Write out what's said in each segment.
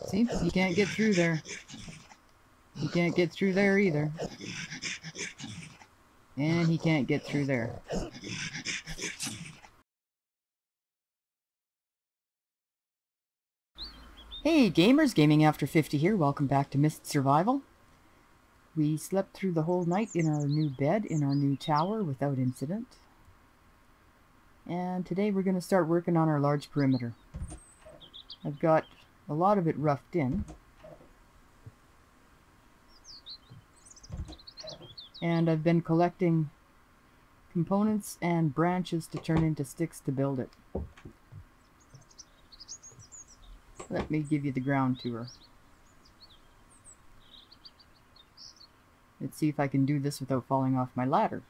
See, you can't get through there. You can't get through there either. And he can't get through there. Hey gamers, Gaming After 50 here. Welcome back to Mistsurvival. We slept through the whole night in our new bed, in our new tower, without incident. And today we're going to start working on our large perimeter. I've got a lot of it roughed in. And I've been collecting components and branches to turn into sticks to build it. Let me give you the ground tour. Let's see if I can do this without falling off my ladder.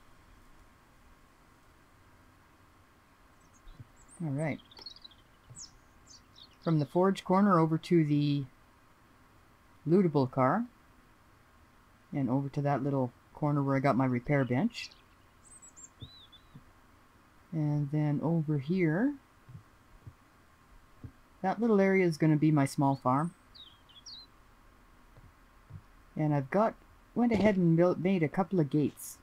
Alright. From the forge corner over to the lootable car. And over to that little corner where I got my repair bench. And then over here, that little area is going to be my small farm. And I've went ahead and made a couple of gates.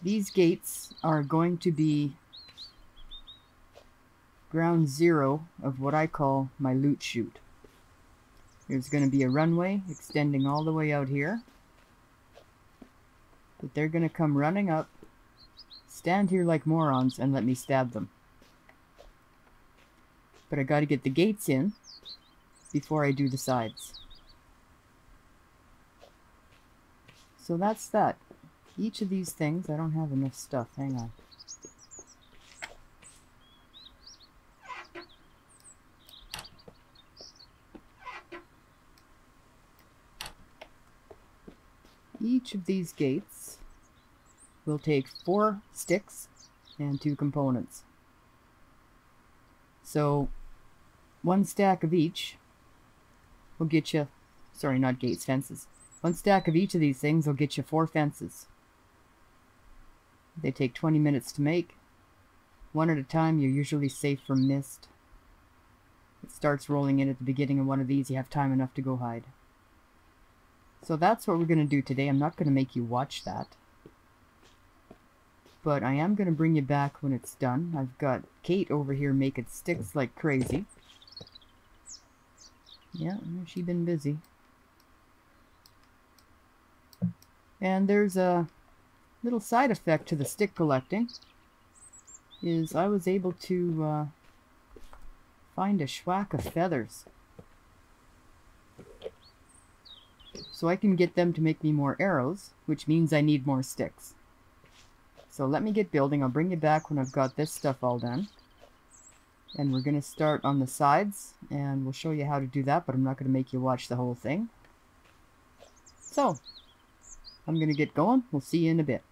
These gates are going to be ground zero of what I call my loot chute. There's going to be a runway extending all the way out here. But they're going to come running up, stand here like morons, and let me stab them. But I got to get the gates in before I do the sides. So that's that. Each of these things, I don't have enough stuff, hang on. Each of these gates will take 4 sticks and 2 components. So 1 stack of each will get you, sorry, not gates, fences. 1 stack of each of these things will get you 4 fences. They take 20 minutes to make. 1 at a time, you're usually safe from mist. It starts rolling in at the beginning of one of these, you have time enough to go hide. So that's what we're going to do today. I'm not going to make you watch that. But I am going to bring you back when it's done. I've got Kate over here making sticks like crazy. Yeah, she's been busy. And there's a little side effect to the stick collecting. Is I was able to find a schwack of feathers. So I can get them to make me more arrows, which means I need more sticks. So let me get building. I'll bring you back when I've got this stuff all done. And we're going to start on the sides, and we'll show you how to do that, but I'm not going to make you watch the whole thing. So, I'm going to get going. We'll see you in a bit.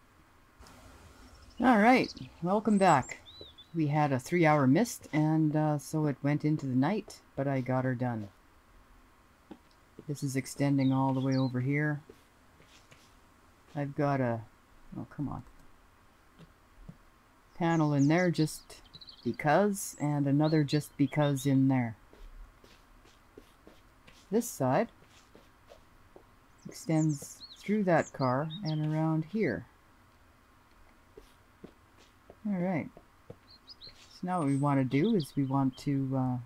Alright, welcome back. We had a 3-hour mist, and so it went into the night, but I got her done. This is extending all the way over here. I've got a, oh come on, panel in there just because, and another just because in there. This side extends through that car and around here. Alright, so now what we want to do is we want to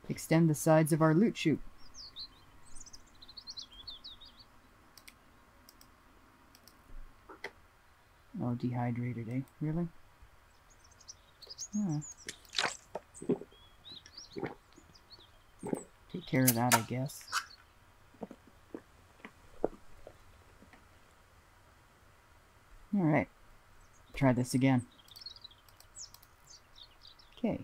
extend the sides of our loot chute. Oh, dehydrated, eh? Really? Huh. Take care of that, I guess. Alright. Try this again. Okay.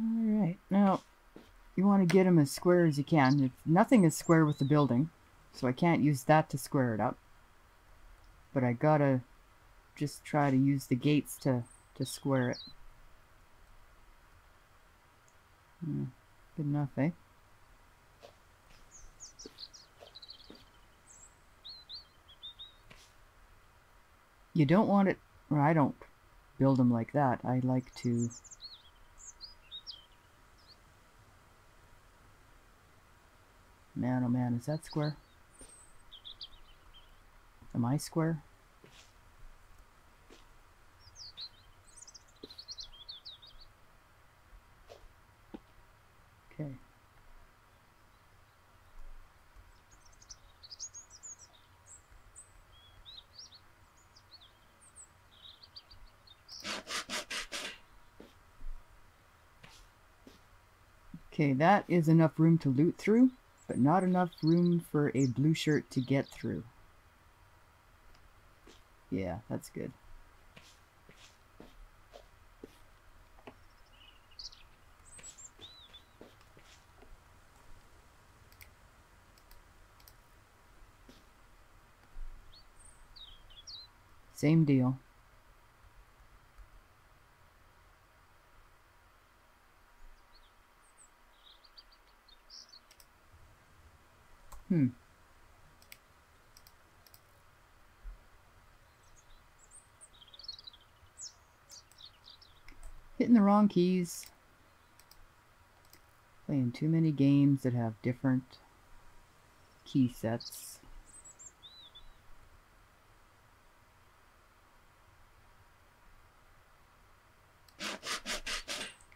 Alright, now, you want to get them as square as you can. Nothing is square with the building. So I can't use that to square it up. But I gotta just try to use the gates to square it. Good enough, eh? You don't want it, or I don't build them like that. I like to Man, oh man, is that square? Am I square? Okay. Okay, that is enough room to loot through, but not enough room for a blue shirt to get through. Yeah, that's good. Same deal. Hitting the wrong keys. Playing too many games that have different key sets.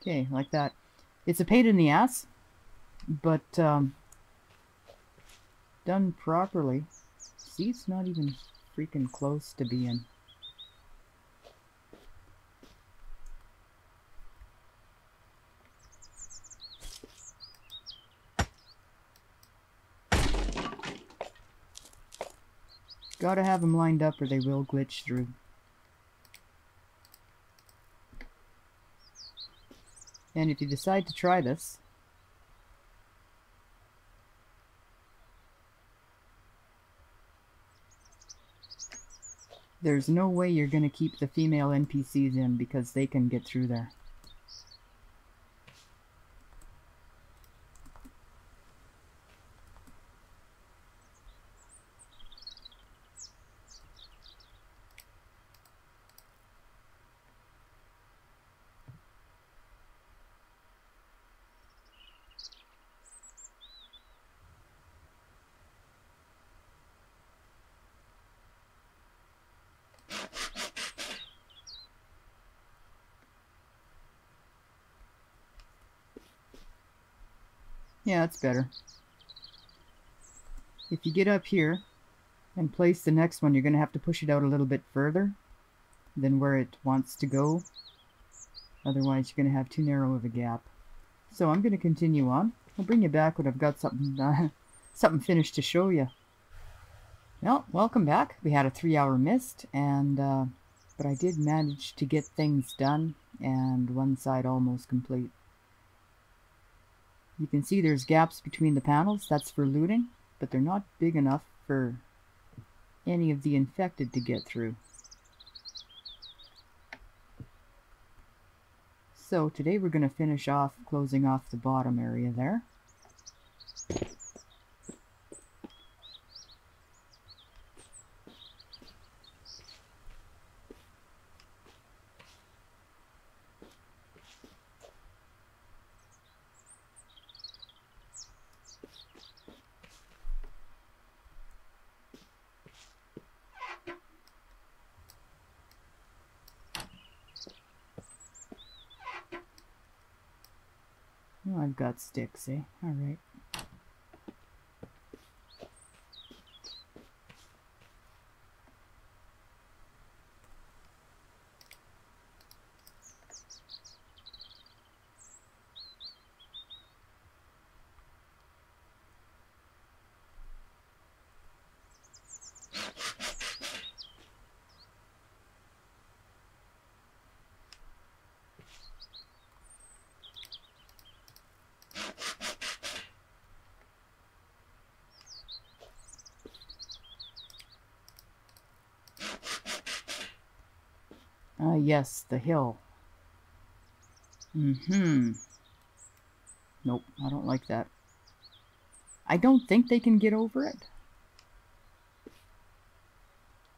Okay, like that. It's a pain in the ass, but done properly. See, it's not even freaking close to being. Gotta have them lined up or they will glitch through. And if you decide to try this, there's no way you're going to keep the female NPCs in because they can get through there. Yeah, it's better. If you get up here and place the next one, you're going to have to push it out a little bit further than where it wants to go. Otherwise, you're going to have too narrow of a gap. So I'm going to continue on. I'll bring you back when I've got something something finished to show you. Well, welcome back. We had a 3-hour mist, and but I did manage to get things done, and one side almost complete. You can see there's gaps between the panels. That's for looting, but they're not big enough for any of the infected to get through. So today we're going to finish off closing off the bottom area there. Oh, I've got sticks, eh? Alright. Yes, the hill. Nope, I don't like that. I don't think they can get over it.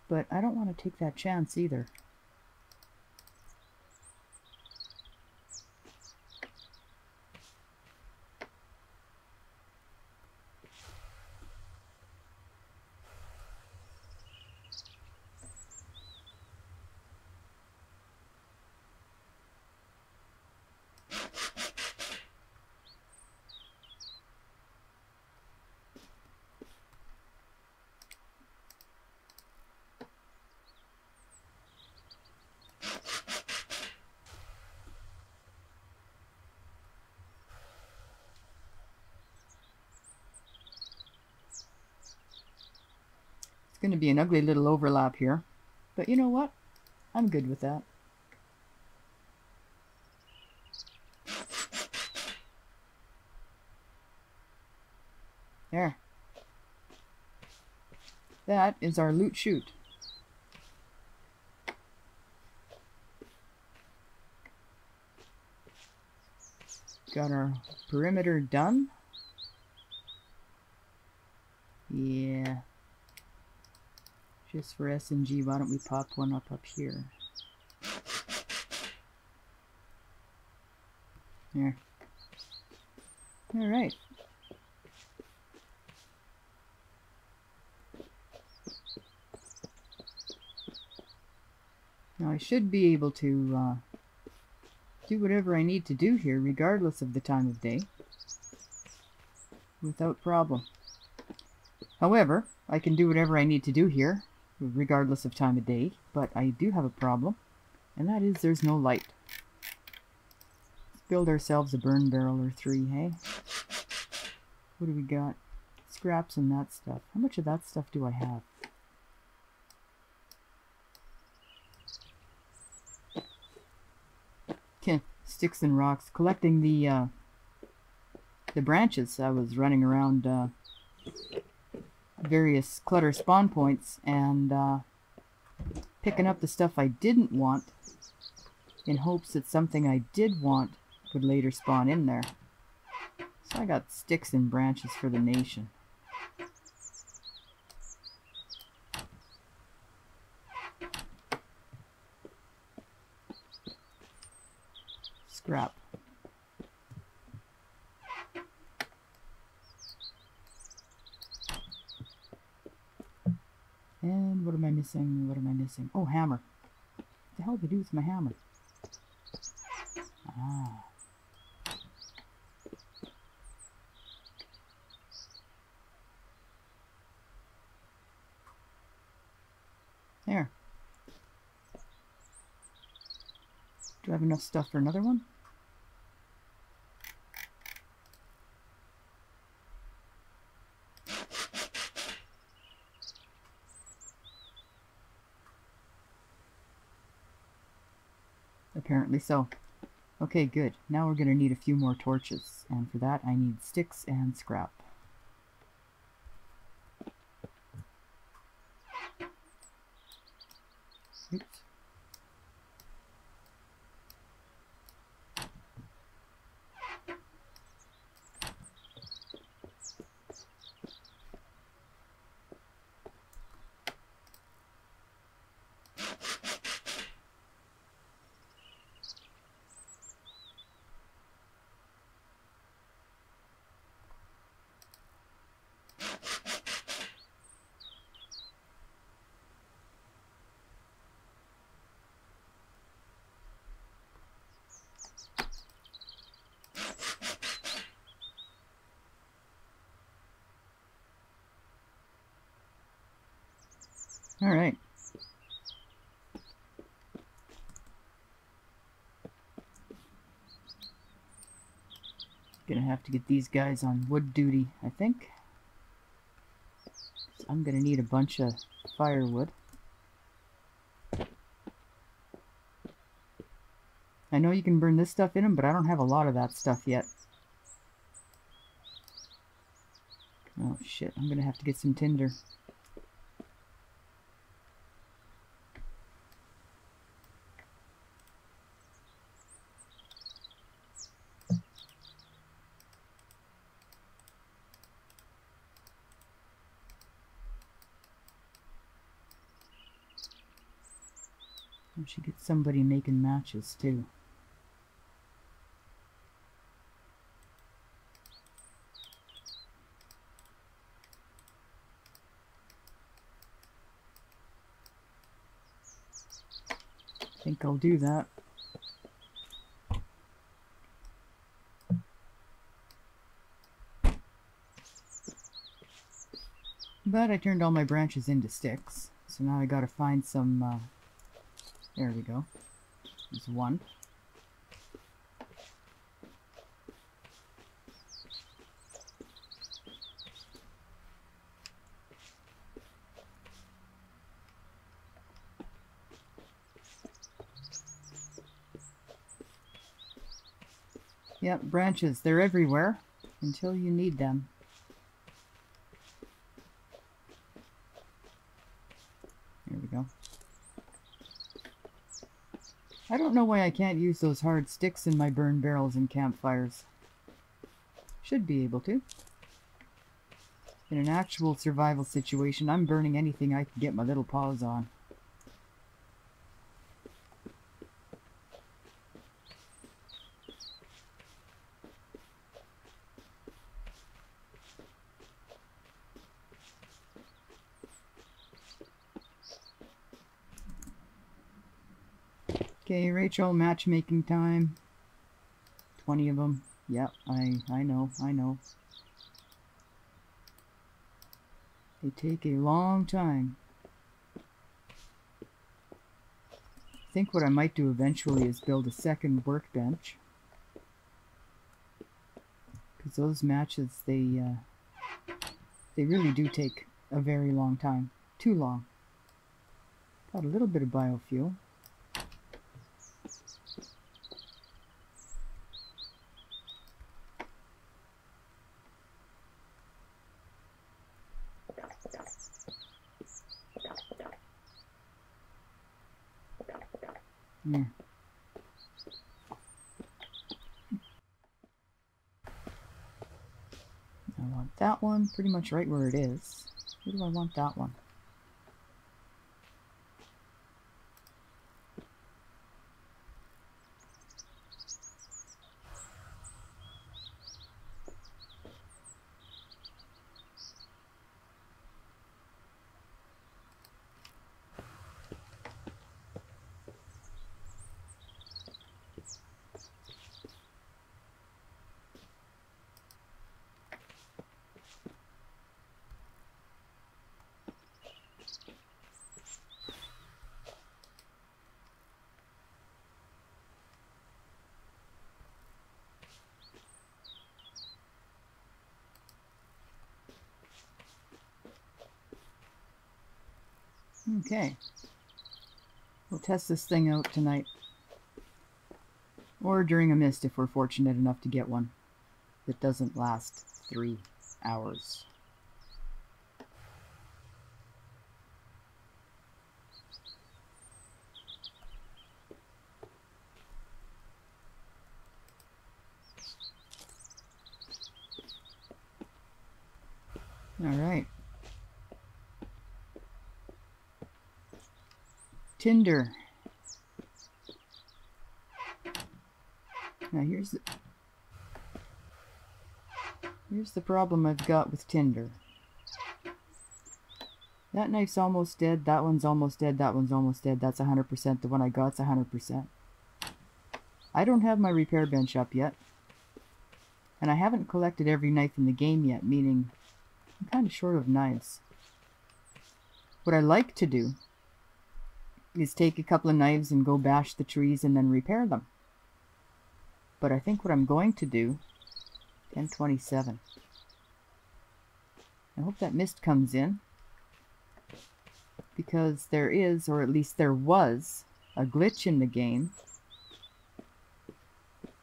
But I don't want to take that chance either. going to be an ugly little overlap here. But you know what? I'm good with that. There. That is our Loot Chute. Got our perimeter done. Yeah. Just for S&G, why don't we pop one up here? There. Alright. Now I should be able to do whatever I need to do here, regardless of the time of day, without problem. However, I can do whatever I need to do here, regardless of time of day, but I do have a problem, and that is there's no light. Let's build ourselves a burn barrel or 3, hey? What do we got? Scraps and that stuff. How much of that stuff do I have? Okay, sticks and rocks. Collecting the branches. I was running around various clutter spawn points and picking up the stuff I didn't want in hopes that something I did want would later spawn in there. So I got sticks and branches for the nation. Scrap. And what am I missing? What am I missing? Oh, hammer. What the hell did I do with my hammer? Ah. There. Do I have enough stuff for another one? Apparently so. Okay, good. Now we're going to need a few more torches, and for that I need sticks and scrap. Oops. All right. Gonna have to get these guys on wood duty, I think. So I'm gonna need a bunch of firewood. I know you can burn this stuff in them, but I don't have a lot of that stuff yet. Oh shit, I'm gonna have to get some tinder. I should get somebody making matches too. I think I'll do that. But I turned all my branches into sticks, so now I gotta find some, there we go. There's one. Yep, branches. They're everywhere until you need them. There we go. I don't know why I can't use those hard sticks in my burn barrels and campfires. Should be able to. In an actual survival situation, I'm burning anything I can get my little paws on. Okay, Rachel, matchmaking time. 20 of them. Yep, I know. They take a long time. I think what I might do eventually is build a second workbench. Because those matches, they really do take a very long time. Too long. Got a little bit of biofuel. Yeah. I want that one pretty much right where it is. Where do I want that one? Okay. We'll test this thing out tonight. Or during a mist if we're fortunate enough to get one that doesn't last 3 hours. All right. Tinder. Now here's the problem I've got with tinder. That knife's almost dead, that one's almost dead, that one's almost dead. That's 100%. The one I got's 100%. I don't have my repair bench up yet. And I haven't collected every knife in the game yet, meaning I'm kind of short of knives. What I like to do is take a couple of knives and go bash the trees and then repair them. But I think what I'm going to do, 10:27. I hope that mist comes in, because there is, or at least there was, a glitch in the game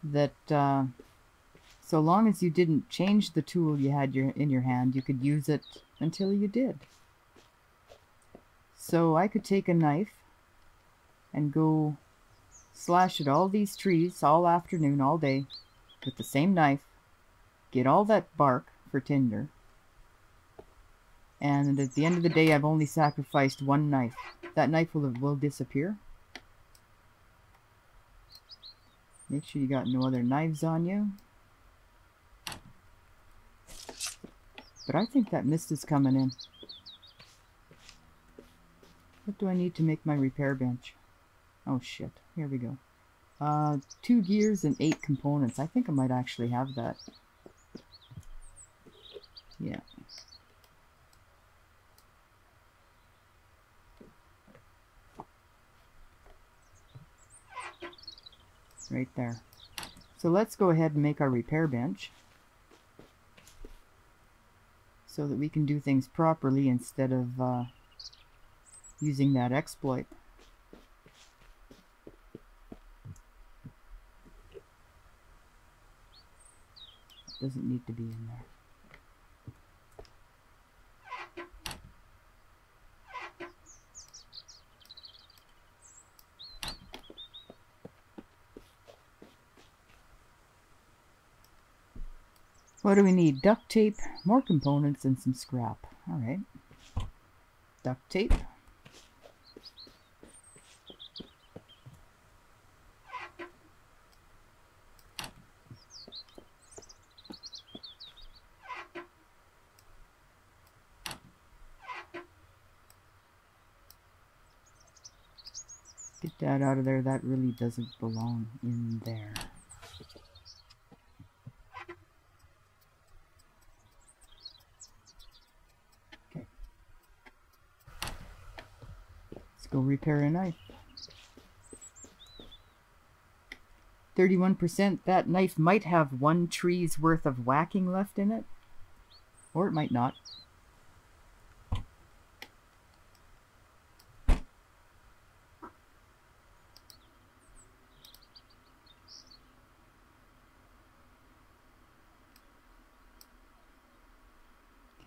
that so long as you didn't change the tool you had in your hand, you could use it until you did. So I could take a knife and go slash at all these trees all afternoon, all day, with the same knife, get all that bark for tinder, and at the end of the day I've only sacrificed one knife. That knife will disappear. Make sure you got no other knives on you. But I think that mist is coming in. What do I need to make my repair bench? Oh shit, here we go. 2 gears and 8 components. I think I might actually have that. Yeah. Right there. So let's go ahead and make our repair bench, so that we can do things properly instead of using that exploit. doesn't need to be in there. What do we need? Duct tape, more components, and some scrap. Alright. Duct tape. Get that out of there. That really doesn't belong in there. Okay. Let's go repair a knife. 31%. That knife might have 1 tree's worth of whacking left in it. Or it might not.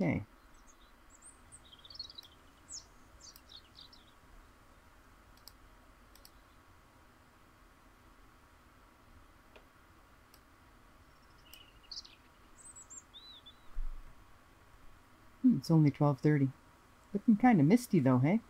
Okay. It's only 12:30. Looking kind of misty though, hey?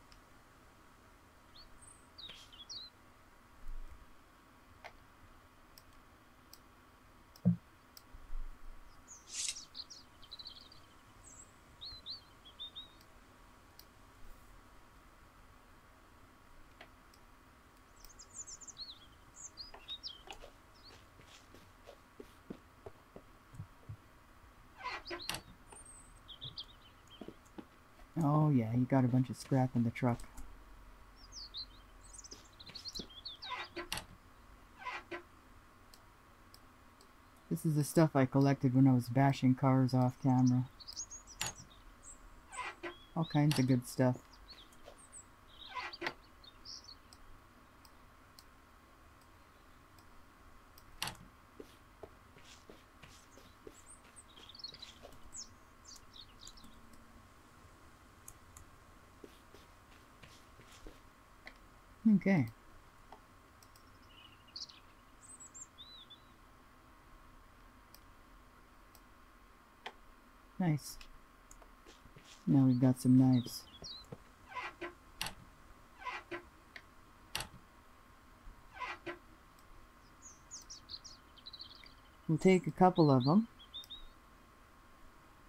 Oh yeah, you got a bunch of scrap in the truck. This is the stuff I collected when I was bashing cars off camera. All kinds of good stuff. Okay. Nice. Now we've got some knives. We'll take a couple of them.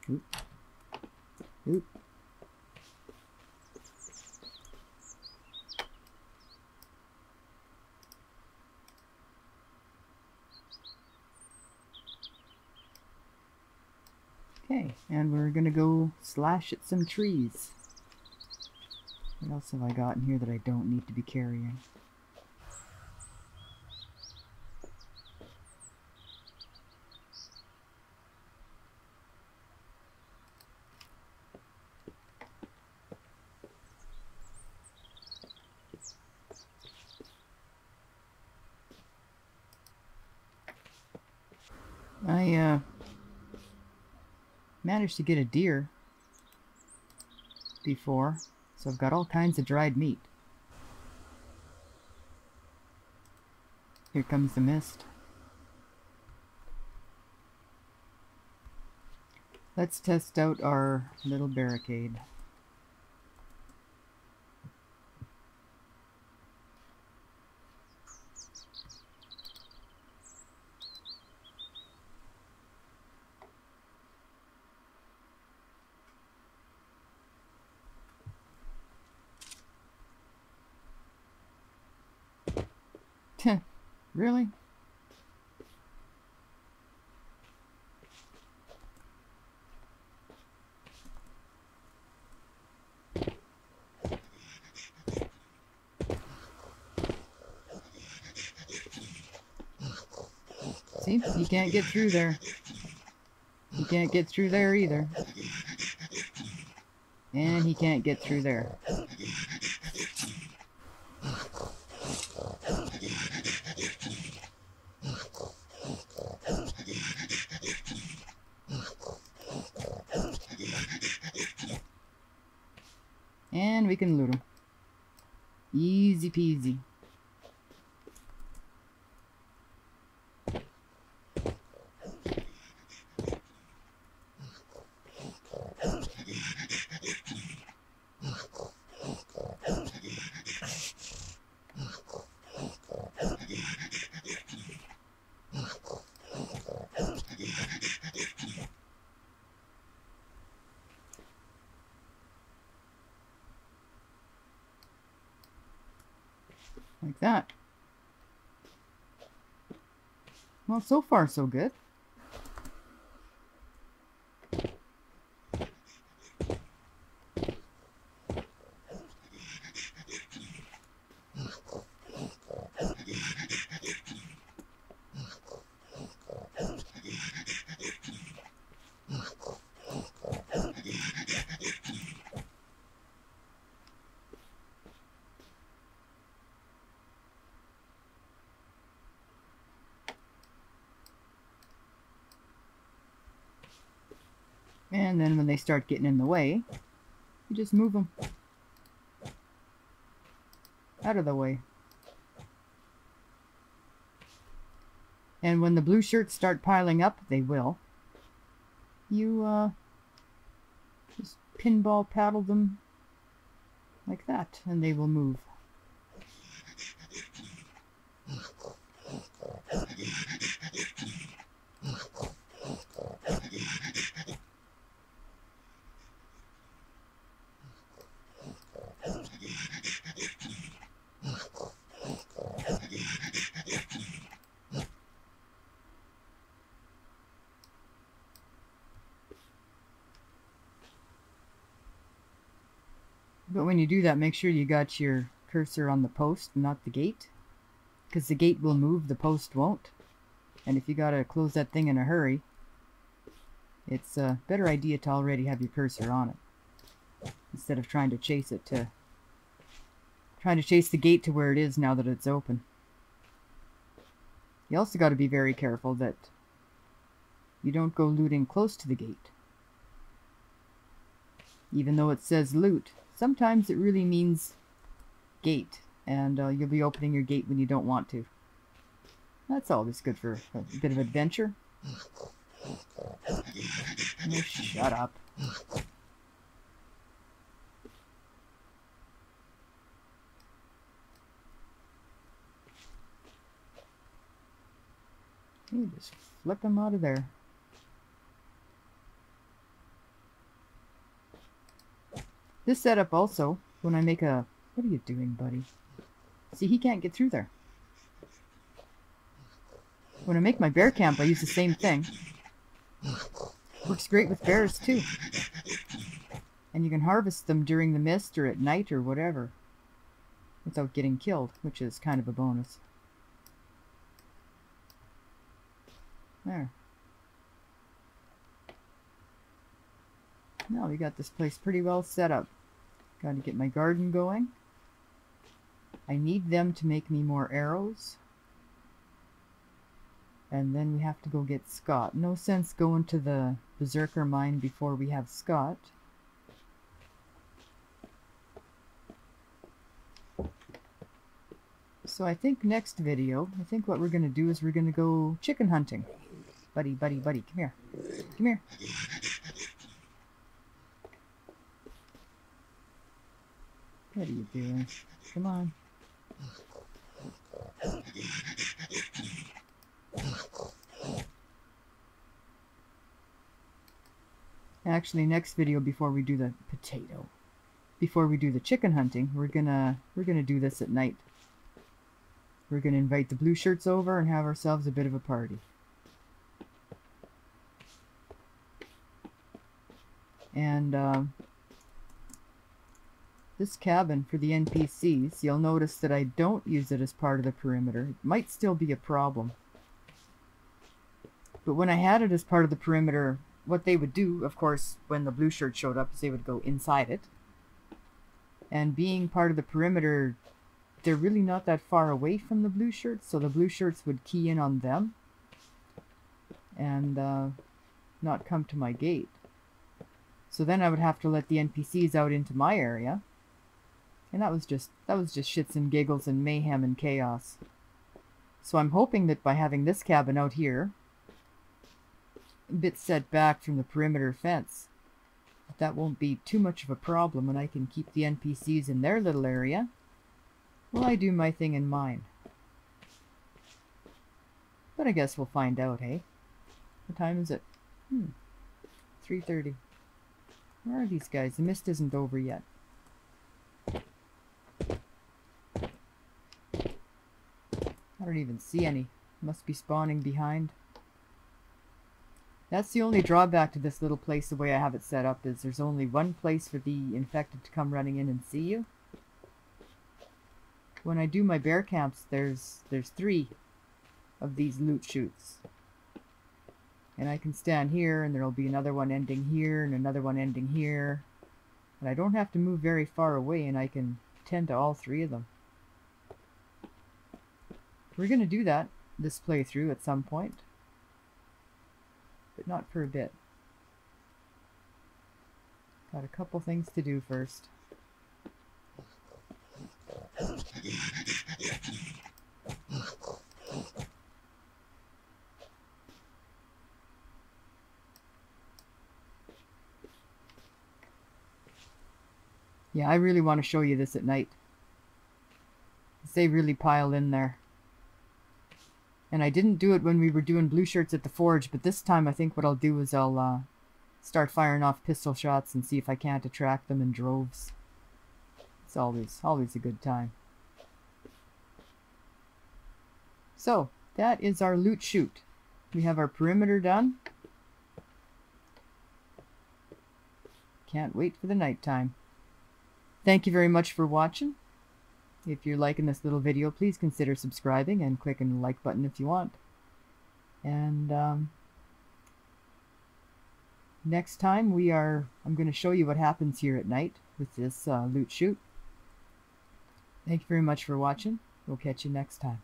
Oop. Oop. Okay, and we're gonna go slash at some trees. What else have I got in here that I don't need to be carrying? I managed to get a deer before, so I've got all kinds of dried meat. Here comes the mist. Let's test out our little barricade. Really? See, you can't get through there. You can't get through there either. And he can't get through there. we can loot them. Easy peasy. Like that. Well, so far so good. And then when they start getting in the way, you just move them out of the way. And when the blue shirts start piling up, they will, you just pinball paddle them like that, and they will move. But when you do that, make sure you got your cursor on the post, not the gate. Because the gate will move, the post won't. And if you gotta close that thing in a hurry, it's a better idea to already have your cursor on it. Instead of trying to chase it to... trying to chase the gate to where it is now that it's open. You also gotta be very careful that you don't go looting close to the gate. Even though it says loot, sometimes it really means gate, and you'll be opening your gate when you don't want to. That's always good for a bit of adventure. Oh, shut up. You just flip them out of there. This setup also, when I make a... What are you doing, buddy? See, he can't get through there. When I make my bear camp, I use the same thing. Works great with bears, too. And you can harvest them during the mist or at night or whatever, without getting killed, which is kind of a bonus. There. Now we got this place pretty well set up. Got to get my garden going. I need them to make me more arrows. And then we have to go get Scott. No sense going to the Berserker mine before we have Scott. So I think next video, I think what we're going to do is we're going to go chicken hunting. Buddy, buddy, buddy, come here. Come here. What are you doing? Come on. Actually, next video before we do the potato, before we do the chicken hunting, we're gonna do this at night. We're gonna invite the blue shirts over and have ourselves a bit of a party. And this cabin for the NPCs, you'll notice that I don't use it as part of the perimeter. It might still be a problem. But when I had it as part of the perimeter, what they would do, of course, when the blue shirt showed up, is they would go inside it. And being part of the perimeter, they're really not that far away from the blue shirts, so the blue shirts would key in on them and not come to my gate. So then I would have to let the NPCs out into my area, And that was just shits and giggles and mayhem and chaos. So I'm hoping that by having this cabin out here, a bit set back from the perimeter fence, that won't be too much of a problem, and I can keep the NPCs in their little area while I do my thing in mine. But I guess we'll find out, hey? What time is it? 3:30. Where are these guys? The mist isn't over yet. I don't even see any. Must be spawning behind. That's the only drawback to this little place the way I have it set up, is there's only one place for the infected to come running in and see you. When I do my bear camps, there's 3 of these loot chutes. And I can stand here, and there'll be another one ending here, and another one ending here. And I don't have to move very far away, and I can tend to all 3 of them. We're going to do that this playthrough at some point, but not for a bit. Got a couple things to do first. Yeah, I really want to show you this at night. They really pile in there. And I didn't do it when we were doing blue shirts at the forge, but this time I think what I'll do is I'll start firing off pistol shots and see if I can't attract them in droves. It's always a good time. So, that is our loot chute. We have our perimeter done. Can't wait for the nighttime. Thank you very much for watching. If you're liking this little video, please consider subscribing and clicking the like button if you want. And next time I'm going to show you what happens here at night with this loot chute. Thank you very much for watching. We'll catch you next time.